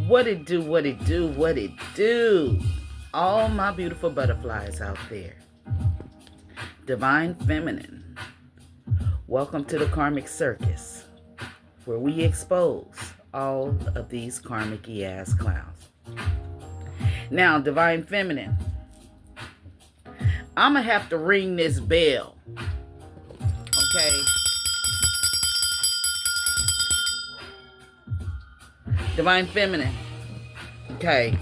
What it do, what it do, what it do. All my beautiful butterflies out there. Divine Feminine. Welcome to the Karmic Circus, where we expose all of these karmic-y ass clowns. Now, Divine Feminine, I'm going to have to ring this bell. Okay? Divine Feminine. Okay.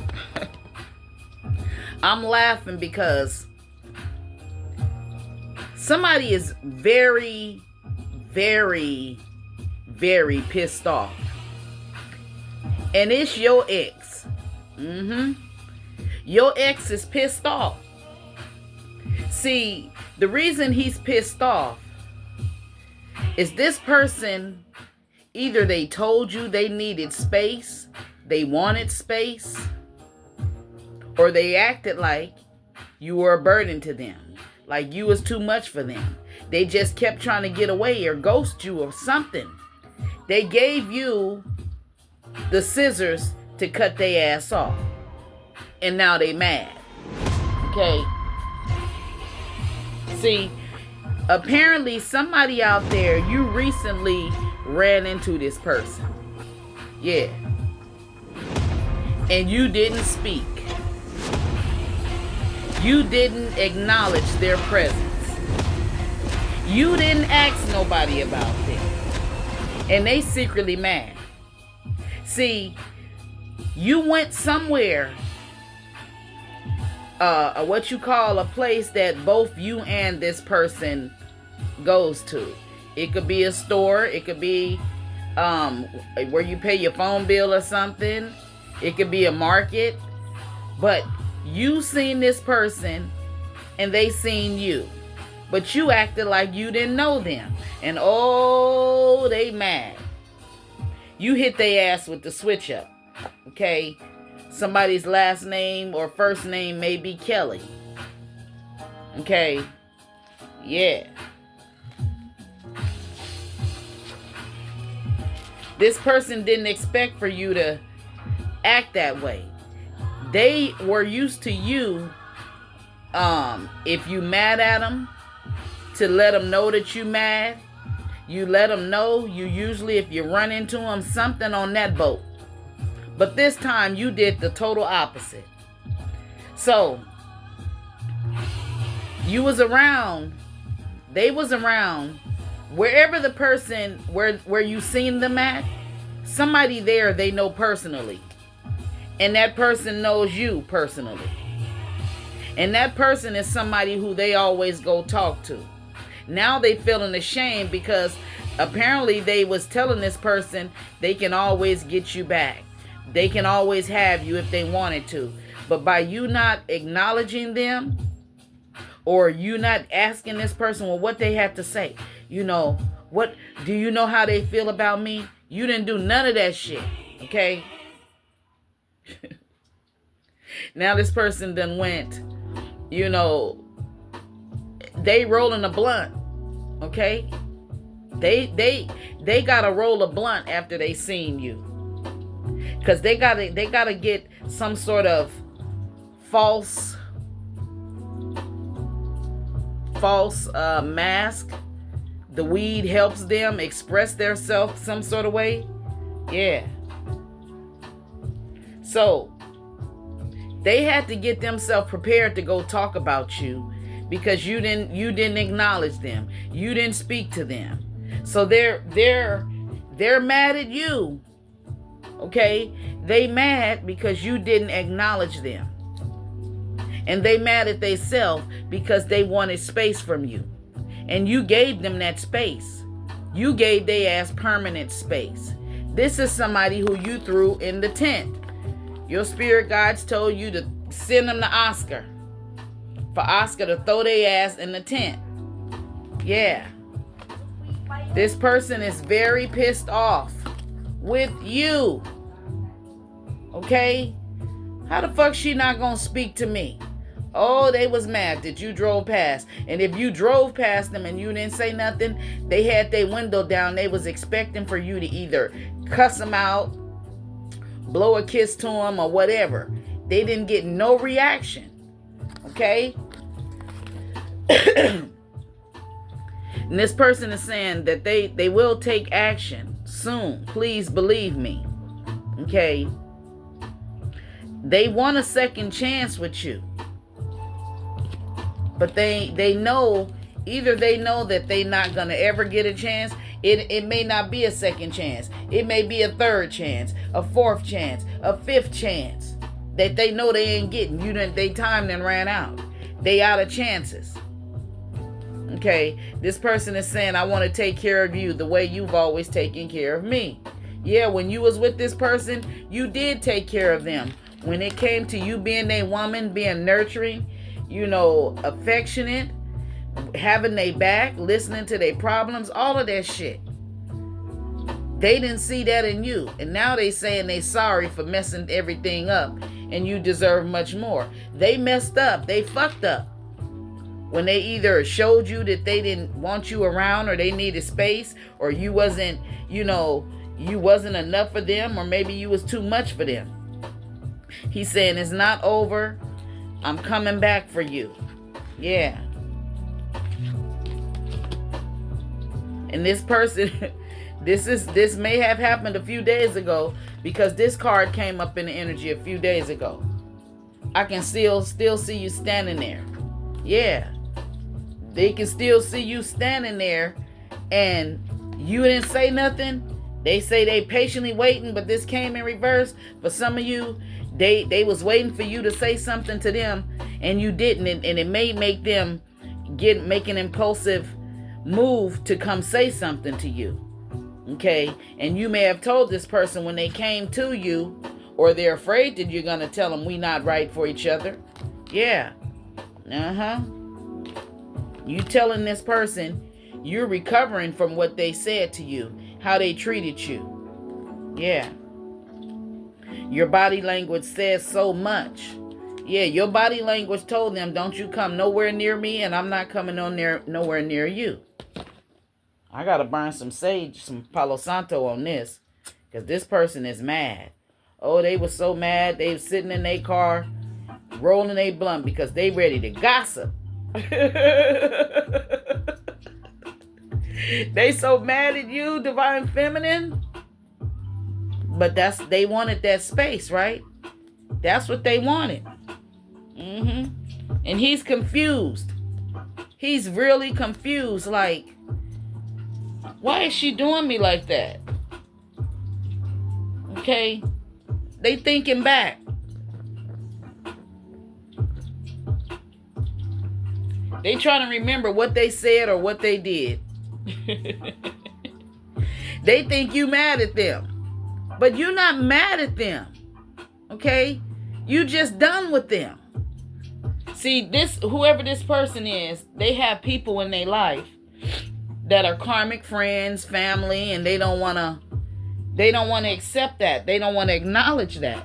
I'm laughing because somebody is very, very, very pissed off. And it's your ex. Your ex is pissed off. See, the reason he's pissed off is this person, either they told you they needed space, they wanted space, or they acted like you were a burden to them, like you was too much for them. They just kept trying to get away or ghost you or something. They gave you the scissors to cut their ass off, and now they mad. Okay? See, apparently somebody out there, you recently ran into this person. Yeah. And you didn't speak. You didn't acknowledge their presence. You didn't ask nobody about them. And they secretly mad. See, you went somewhere, what you call a place that both you and this person goes to. It could be a store. It could be where you pay your phone bill or something. It could be a market. But you seen this person and they seen you. But you acted like you didn't know them. And oh, they mad. You hit their ass with the switch up. Okay? Somebody's last name or first name may be Kelly. Okay? Yeah. This person didn't expect for you to act that way. They were used to you, if you mad at them, to let them know that you mad. You let them know. You usually, if you run into them, something on that boat. But this time you did the total opposite. So you was around, they was around, wherever the person, where you seen them at, somebody there they know personally. And that person knows you personally. And that person is somebody who they always go talk to. Now they feeling ashamed because apparently they was telling this person they can always get you back. They can always have you if they wanted to. But by you not acknowledging them, or you not asking this person, well, what they have to say. You know, what do you know how they feel about me? You didn't do none of that shit. Okay? Now this person done went, you know, they rolling a blunt. Okay? They gotta roll a blunt after they seen you. Because they gotta get some sort of false mask. The weed helps them express themselves some sort of way. Yeah. So they had to get themselves prepared to go talk about you because you didn't acknowledge them. You didn't speak to them. So they're mad at you. Okay? They mad because you didn't acknowledge them. And they mad at themselves because they wanted space from you. And you gave them that space. You gave their ass permanent space. This is somebody who you threw in the tent. Your spirit guides told you to send them to Oscar. For Oscar to throw their ass in the tent. Yeah. This person is very pissed off with you. Okay? How the fuck she not gonna speak to me? Oh, they was mad that you drove past. And if you drove past them and you didn't say nothing, they had their window down. They was expecting for you to either cuss them out, blow a kiss to them, or whatever. They didn't get no reaction. Okay? And this person is saying that they will take action soon. Please believe me. Okay? They want a second chance with you. But they know, either they know that they're not going to ever get a chance. It may not be a second chance. It may be a third chance, a fourth chance, a fifth chance that they know they ain't getting. They time then ran out. They out of chances. Okay, this person is saying, I want to take care of you the way you've always taken care of me. Yeah, when you was with this person, you did take care of them. When it came to you being a woman, being nurturing, affectionate, having their back, listening to their problems, all of that shit. They didn't see that in you. And now they saying they sorry for messing everything up and you deserve much more. They messed up. They fucked up. When they either showed you that they didn't want you around or they needed space or you wasn't, you wasn't enough for them or maybe you was too much for them. He's saying it's not over. I'm coming back for you. Yeah. And this person, this may have happened a few days ago because this card came up in the energy a few days ago. I can still see you standing there. Yeah. They can still see you standing there and you didn't say nothing. They say they patiently waiting, but this came in reverse. For some of you, they was waiting for you to say something to them and you didn't. And it may make them make an impulsive move to come say something to you. Okay? And you may have told this person when they came to you, or they're afraid that you're going to tell them we not right for each other. Yeah. You telling this person you're recovering from what they said to you, how they treated you. Yeah. Your body language says so much. Yeah, your body language told them, don't you come nowhere near me, and I'm not coming nowhere near you. I got to burn some sage, some Palo Santo on this, because this person is mad. Oh, they were so mad. They were sitting in their car, rolling their blunt, because they ready to gossip. They so mad at you, Divine Feminine. But they wanted that space, right? That's what they wanted. And he's confused. He's really confused. Like, why is she doing me like that? Okay? They thinking back. They trying to remember what they said or what they did. They think you mad at them. But you're not mad at them. Okay? You just done with them. See, whoever this person is, they have people in their life that are karmic friends, family, and they don't want to accept that. They don't want to acknowledge that.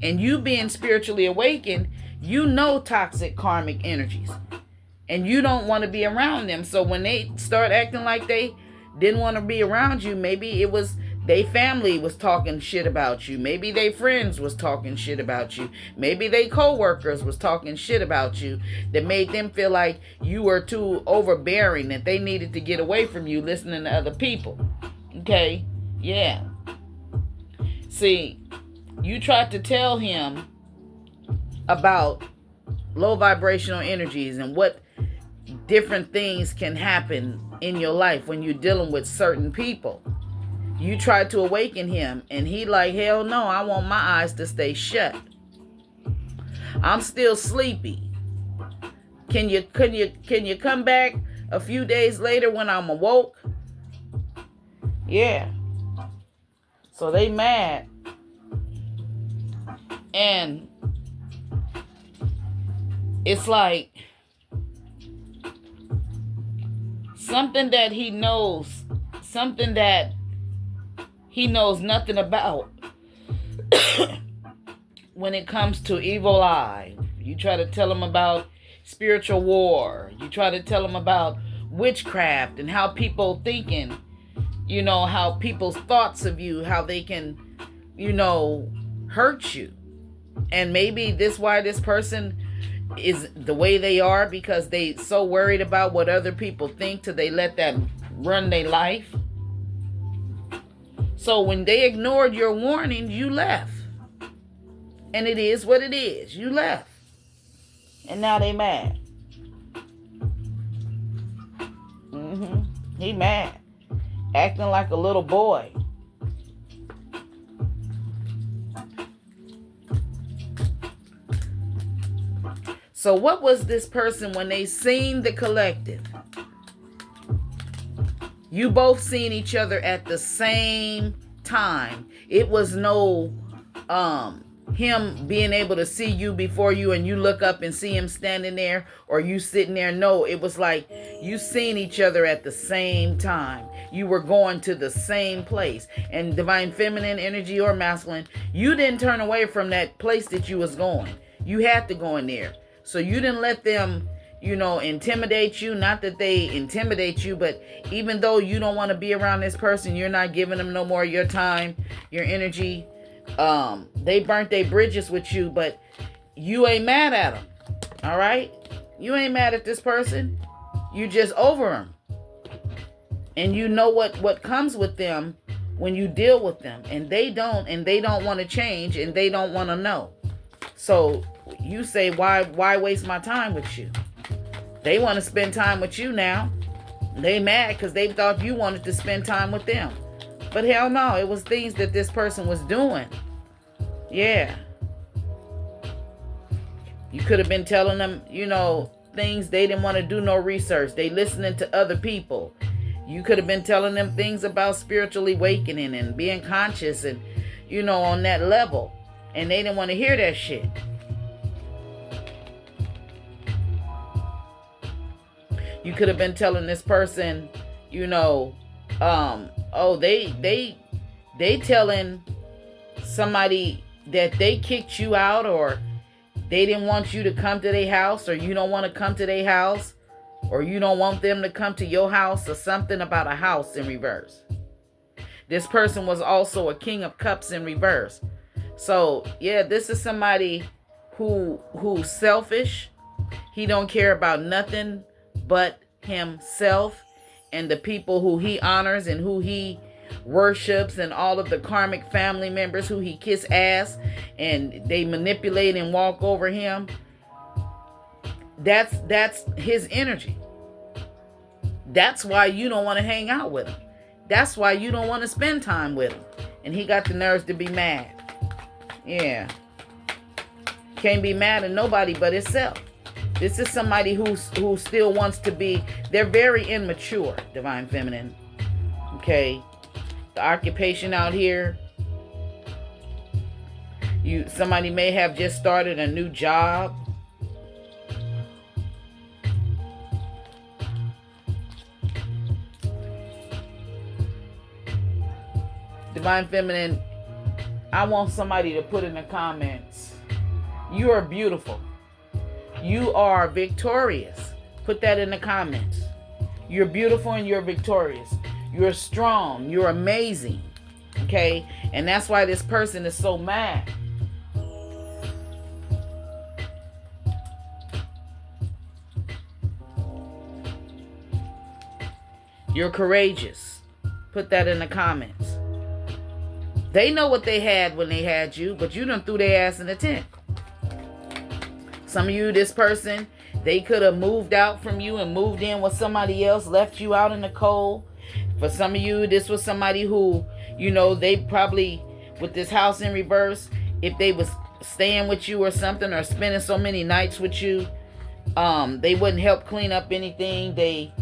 And you being spiritually awakened, you know toxic karmic energies. And you don't want to be around them. So when they start acting like they didn't want to be around you, maybe it was they family was talking shit about you. Maybe they friends was talking shit about you. Maybe they co-workers was talking shit about you that made them feel like you were too overbearing, that they needed to get away from you listening to other people. Okay? Yeah. See, you tried to tell him about low vibrational energies and what different things can happen in your life when you're dealing with certain people. You tried to awaken him and he like, hell no, I want my eyes to stay shut. I'm still sleepy. Can you come back a few days later when I'm awoke? Yeah. So they mad. And it's like something that he knows, something that he knows nothing about. When it comes to evil eye, you try to tell him about spiritual war. You try to tell him about witchcraft and how people thinking, how people's thoughts of you, how they can, hurt you. And maybe why this person is the way they are, because they so worried about what other people think till they let that run their life. So when they ignored your warning, you left. And it is what it is. You left. And now they mad. He mad. Acting like a little boy. So what was this person when they seen the collective? You both seen each other at the same time. It was no him being able to see you before you and you look up and see him standing there or you sitting there. No, it was like you seen each other at the same time. You were going to the same place. And divine feminine energy or masculine, you didn't turn away from that place that you was going. You had to go in there. So you didn't let them, intimidate you. Not that they intimidate you, but even though you don't want to be around this person, you're not giving them no more of your time, your energy. They burnt their bridges with you, but you ain't mad at them. All right? You ain't mad at this person. You just over them. And you know what comes with them when you deal with them. And they don't want to change, and they don't want to know. So you say, why waste my time with you? They want to spend time with you now. They mad because they thought you wanted to spend time with them. But hell no, it was things that this person was doing. Yeah. You could have been telling them, things they didn't want to do no research. They listening to other people. You could have been telling them things about spiritual awakening and being conscious and, on that level. And they didn't want to hear that shit. You could have been telling this person, they telling somebody that they kicked you out, or they didn't want you to come to their house, or you don't want to come to their house, or you don't want them to come to your house, or something about a house in reverse. This person was also a King of Cups in reverse. So yeah, this is somebody who's selfish. He don't care about nothing but himself and the people who he honors and who he worships, and all of the karmic family members who he kiss ass and they manipulate and walk over him. That's his energy. That's why you don't want to hang out with him. That's why you don't want to spend time with him. And he got the nerves to be mad. Yeah. Can't be mad at nobody but himself. This is somebody who still wants to be, they're very immature, divine feminine. Okay. The occupation out here, somebody may have just started a new job. Divine feminine, I want somebody to put in the comments, you are beautiful. You are victorious. Put that in the comments. You're beautiful and you're victorious. You're strong. You're amazing. Okay? And that's why this person is so mad. You're courageous. Put that in the comments. They know what they had when they had you, but you done threw their ass in the tent. Some of you, this person, they could have moved out from you and moved in with somebody else, left you out in the cold. For some of you, this was somebody who, they probably, with this house in reverse, if they was staying with you or something, or spending so many nights with you, they wouldn't help clean up anything. They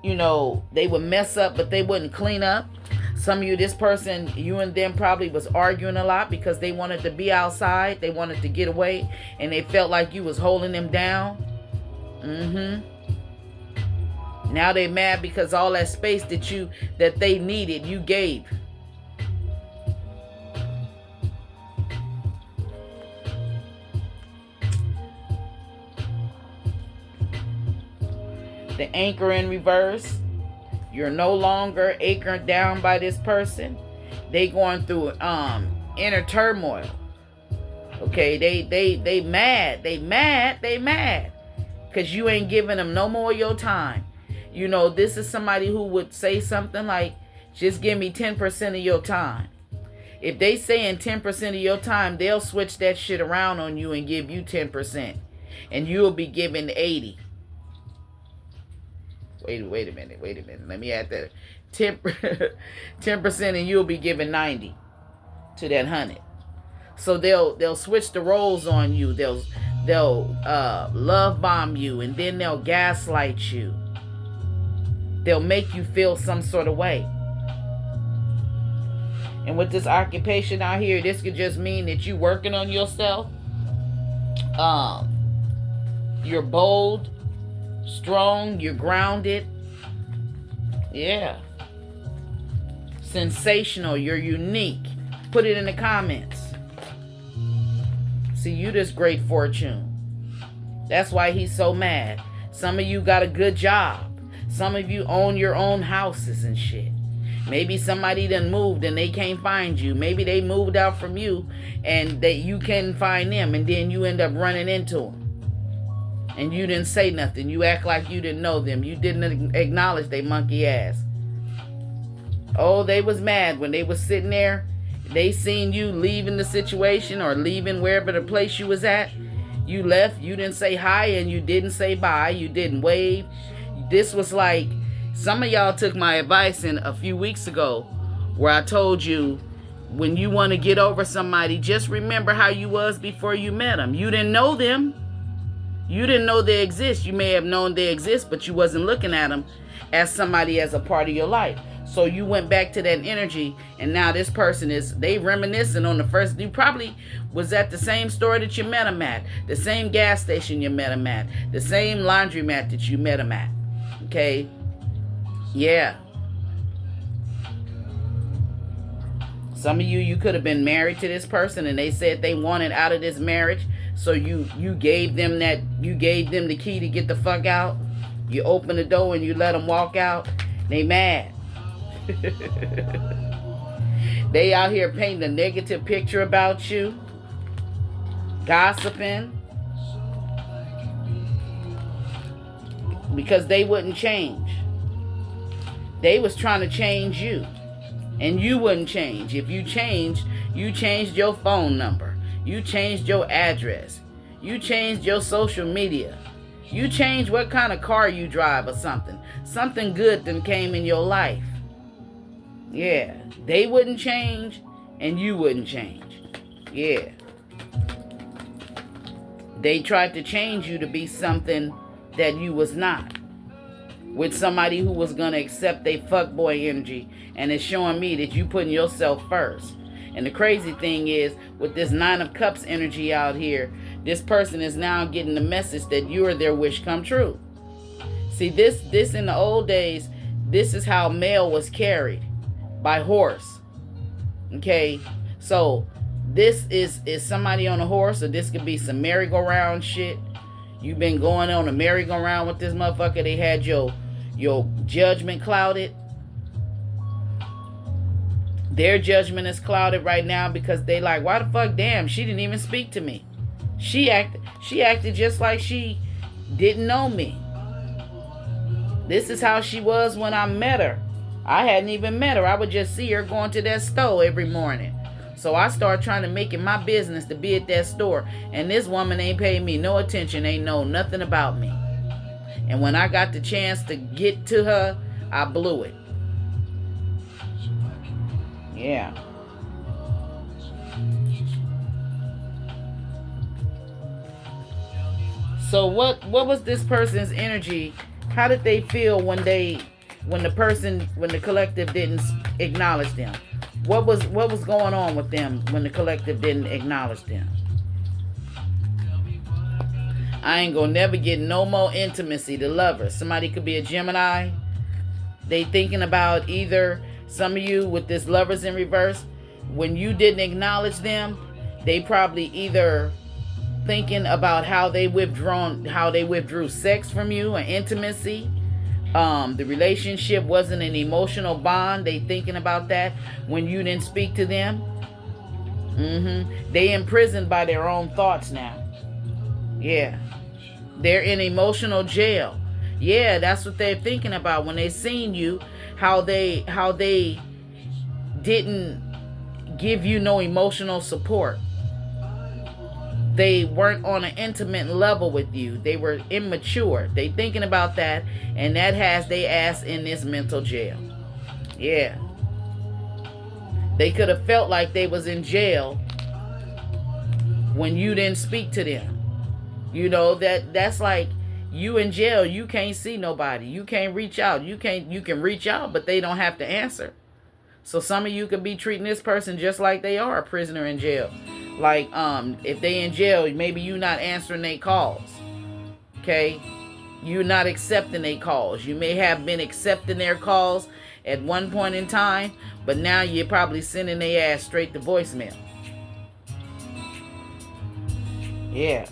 would mess up, but they wouldn't clean up. Some of you, this person, you and them probably was arguing a lot because they wanted to be outside. They wanted to get away. And they felt like you was holding them down. Now they mad because all that space that they needed, you gave. The anchor in reverse. You're no longer anchored down by this person. They going through inner turmoil. Okay, they mad. They mad. Because you ain't giving them no more of your time. You know, this is somebody who would say something like, just give me 10% of your time. If they saying 10% of your time, they'll switch that shit around on you and give you 10%. And you'll be given 80. Wait a minute. Let me add that. 10% and you'll be given 90 to that 100. So they'll switch the roles on you. They'll love bomb you, and then they'll gaslight you. They'll make you feel some sort of way. And with this occupation out here, this could just mean that you working on yourself. You're bold, strong, you're grounded. Yeah. Sensational, you're unique. Put it in the comments. See, you this great fortune. That's why he's so mad. Some of you got a good job. Some of you own your own houses and shit. Maybe somebody done moved and they can't find you. Maybe they moved out from you and that you can't find them, and then you end up running into them. And you didn't say nothing. You act like you didn't know them. You didn't acknowledge they monkey ass. Oh, they was mad when they was sitting there. They seen you leaving the situation or leaving wherever the place you was at. You left. You didn't say hi and you didn't say bye. You didn't wave. This was like, some of y'all took my advice in a few weeks ago where I told you, when you want to get over somebody, just remember how you was before you met them. You didn't know them. You didn't know they exist. You may have known they exist, but you wasn't looking at them as somebody as a part of your life. So you went back to that energy, and now this person they reminiscing on the first. You probably was at the same store that you met them at, the same gas station you met them at, the same laundromat that you met them at. Okay? Yeah. Some of you could have been married to this person, and they said they wanted out of this marriage. So you gave them the key to get the fuck out. You open the door and you let them walk out. They mad. They out here painting a negative picture about you. Gossiping. Because they wouldn't change. They was trying to change you. And you wouldn't change. If you changed your phone number. You changed your address. You changed your social media. You changed what kind of car you drive or something. Something good then came in your life. Yeah. They wouldn't change and you wouldn't change. Yeah. They tried to change you to be something that you was not. With somebody who was going to accept their fuckboy energy. And it's showing me that you putting yourself first. And the crazy thing is, with this 9 of Cups energy out here, this person is now getting the message that you are their wish come true. See, this in the old days, this is how mail was carried, by horse. Okay, so this is somebody on a horse, or this could be some merry-go-round shit. You've been going on a merry-go-round with this motherfucker. They had your judgment clouded. Their judgment is clouded right now because they like, why the fuck, damn, she didn't even speak to me. She acted just like she didn't know me. This is how she was when I met her. I hadn't even met her. I would just see her going to that store every morning. So I started trying to make it my business to be at that store. And this woman ain't paying me no attention, ain't know nothing about me. And when I got the chance to get to her, I blew it. Yeah. So what was this person's energy? How did they feel when they when the collective didn't acknowledge them? What was going on with them when the collective didn't acknowledge them? I ain't gonna never get no more intimacy. The lovers. Somebody could be a Gemini. They thinking about either, some of you with this lovers in reverse, when you didn't acknowledge them, they probably either thinking about how they withdrew sex from you and intimacy. The relationship wasn't an emotional bond. They thinking about that when you didn't speak to them. They imprisoned by their own thoughts now. Yeah. They're in emotional jail. Yeah, that's what they're thinking about when they seen you, how they didn't give you no emotional support. They weren't on an intimate level with you. They were immature. They thinking about that, and that has they ass in this mental jail. Yeah. They could have felt like they was in jail when you didn't speak to them. You know, that's like you in jail. You can't see nobody. You can't reach out. You can reach out, but they don't have to answer. So some of you could be treating this person just like they are a prisoner in jail. Like, if they in jail, maybe you not answering their calls. Okay? You're not accepting their calls. You may have been accepting their calls at one point in time, but now you're probably sending their ass straight to voicemail. Yeah.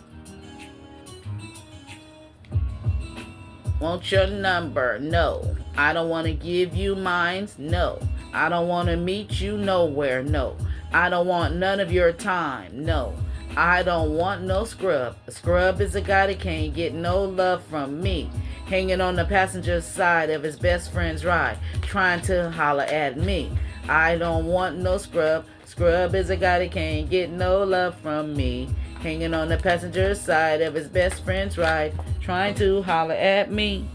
Want your number? No. I don't want to give you mine? No. I don't want to meet you nowhere? No. I don't want none of your time? No. I don't want no scrub. A scrub is a guy that can't get no love from me. Hanging on the passenger side of his best friend's ride, trying to holler at me. I don't want no scrub. Scrub is a guy that can't get no love from me. Hanging on the passenger side of his best friend's ride, trying to holler at me.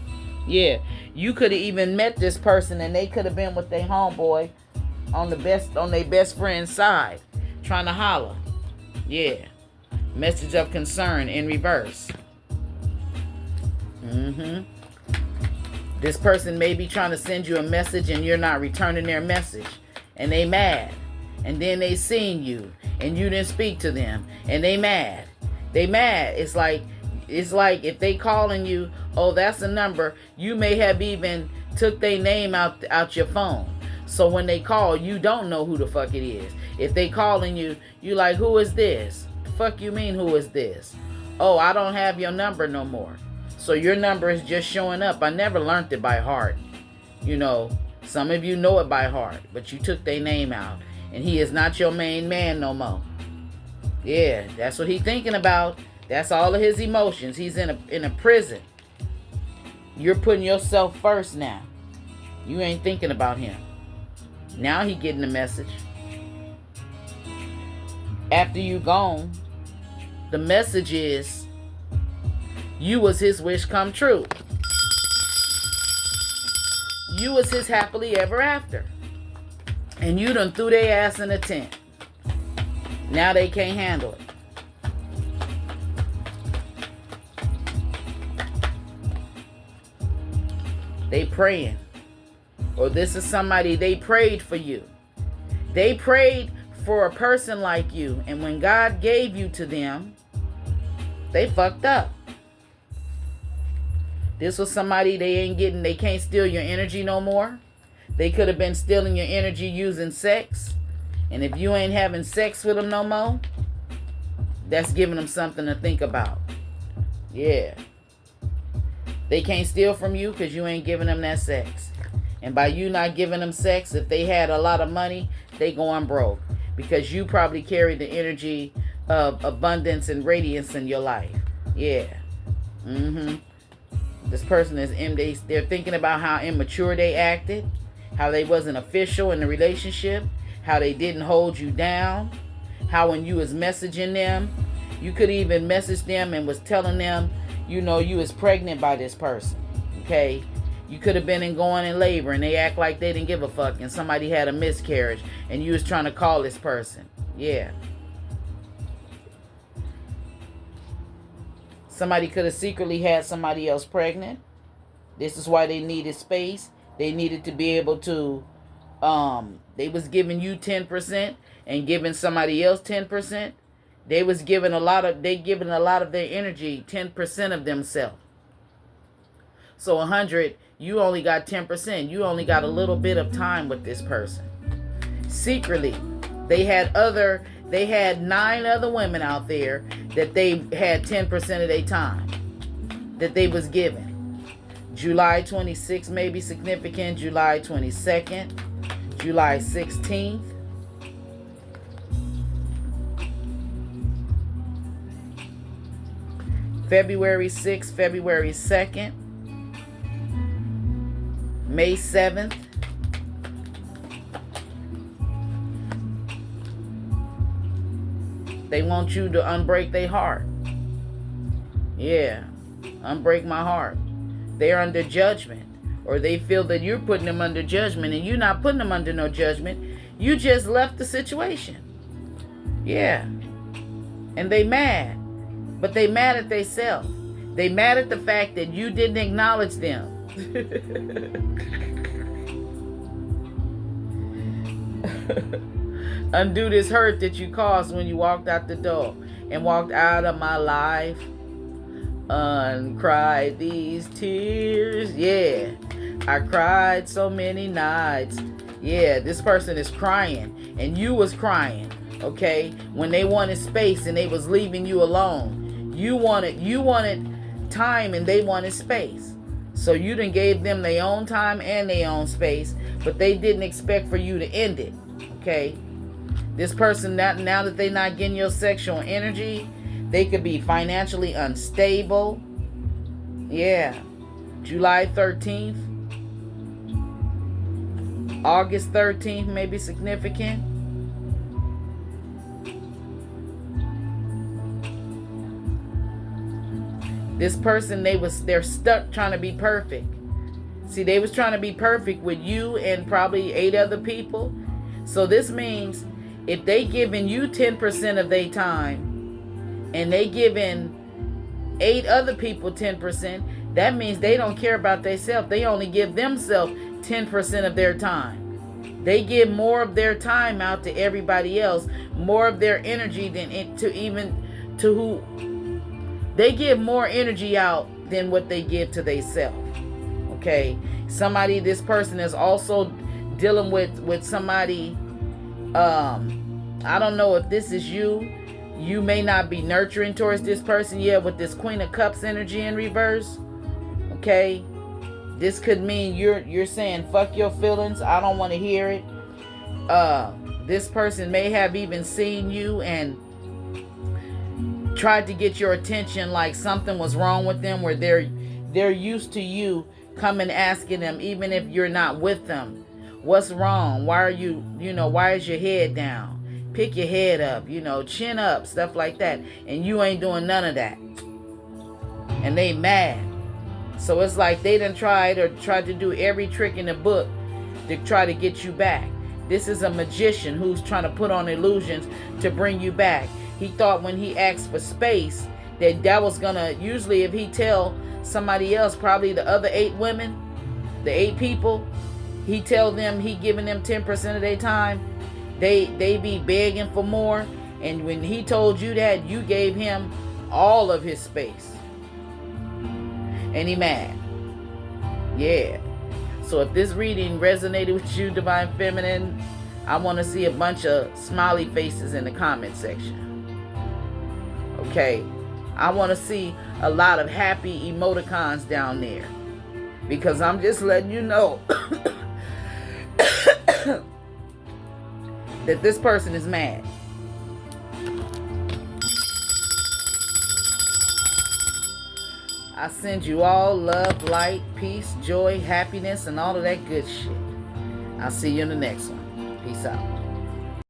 Yeah, you could have even met this person and they could have been with their homeboy on their best friend's side, trying to holler. Yeah. Message of concern in reverse. This person may be trying to send you a message and you're not returning their message. And they mad. And then they seen you and you didn't speak to them. And they mad. They mad. It's like if they calling you, oh, that's a number, you may have even took their name out your phone. So when they call, you don't know who the fuck it is. If they calling you, you like, who is this? The fuck you mean, who is this? Oh, I don't have your number no more. So your number is just showing up. I never learned it by heart. You know, some of you know it by heart, but you took their name out. And he is not your main man no more. Yeah, that's what he's thinking about. That's all of his emotions. He's in a prison. You're putting yourself first now. You ain't thinking about him. Now he getting the message. After you gone, the message is you was his wish come true. You was his happily ever after. And you done threw their ass in a tent. Now they can't handle it. They praying. Or this is somebody, they prayed for you. They prayed for a person like you. And when God gave you to them, they fucked up. This was somebody they can't steal your energy no more. They could have been stealing your energy using sex. And if you ain't having sex with them no more, that's giving them something to think about. Yeah. They can't steal from you because you ain't giving them that sex. And by you not giving them sex, if they had a lot of money, they going broke. Because you probably carry the energy of abundance and radiance in your life. Yeah. This person is they're thinking about how immature they acted. How they wasn't official in the relationship. How they didn't hold you down. How when you was messaging them, you could even message them and was telling them, you know, you was pregnant by this person. Okay? You could have been going in labor and they act like they didn't give a fuck and somebody had a miscarriage and you was trying to call this person. Yeah. Somebody could have secretly had somebody else pregnant. This is why they needed space. They needed to be able to, they was giving you 10% and giving somebody else 10%. They was giving a lot of their energy, 10% of themselves. So 100, you only got 10%. You only got a little bit of time with this person. Secretly, they had 9 other women out there that they had 10% of their time that they was given. July 26th may be significant. July 22nd. July 16th. February 6th, February 2nd. May 7th. They want you to unbreak their heart. Yeah, unbreak my heart. They're under judgment, or they feel that you're putting them under judgment, and you're not putting them under no judgment. You just left the situation. Yeah. And they mad. But they mad at themselves. They mad at the fact that you didn't acknowledge them. Undo this hurt that you caused when you walked out the door and walked out of my life. Uncried these tears. Yeah. I cried so many nights. Yeah, this person is crying. And you was crying. Okay? When they wanted space and they was leaving you alone. You wanted time and they wanted space. So you done gave them their own time and their own space. But they didn't expect for you to end it. Okay? This person, now that they're not getting your sexual energy, they could be financially unstable. Yeah. July 13th. August 13th may be significant. This person, they're stuck trying to be perfect. See, they was trying to be perfect with you and probably 8 other people. So this means if they giving you 10% of their time and they giving 8 other people 10%, that means they don't care about themselves. They only give themselves 10% of their time. They give more of their time out to everybody else, more of their energy they give more energy out than what they give to themselves. Okay? This person is also dealing with somebody, I don't know if this is you. You may not be nurturing towards this person yet with this Queen of Cups energy in reverse. Okay? This could mean you're saying, fuck your feelings. I don't want to hear it. This person may have even seen you and tried to get your attention like something was wrong with them, where they're used to you coming asking them, even if you're not with them, what's wrong? Why are you, why is your head down? Pick your head up, chin up, stuff like that. And you ain't doing none of that. And they mad. So it's like they done tried to do every trick in the book to try to get you back. This is a magician who's trying to put on illusions to bring you back. He thought when he asked for space that was gonna, usually if he tell somebody else, probably the other 8 women, the 8 people, he tell them he giving them 10% of their time, they be begging for more. And when he told you that, you gave him all of his space. And he mad. Yeah. So if this reading resonated with you, Divine Feminine, I want to see a bunch of smiley faces in the comment section. Okay? I want to see a lot of happy emoticons down there. Because I'm just letting you know that this person is mad. I send you all love, light, peace, joy, happiness, and all of that good shit. I'll see you in the next one. Peace out.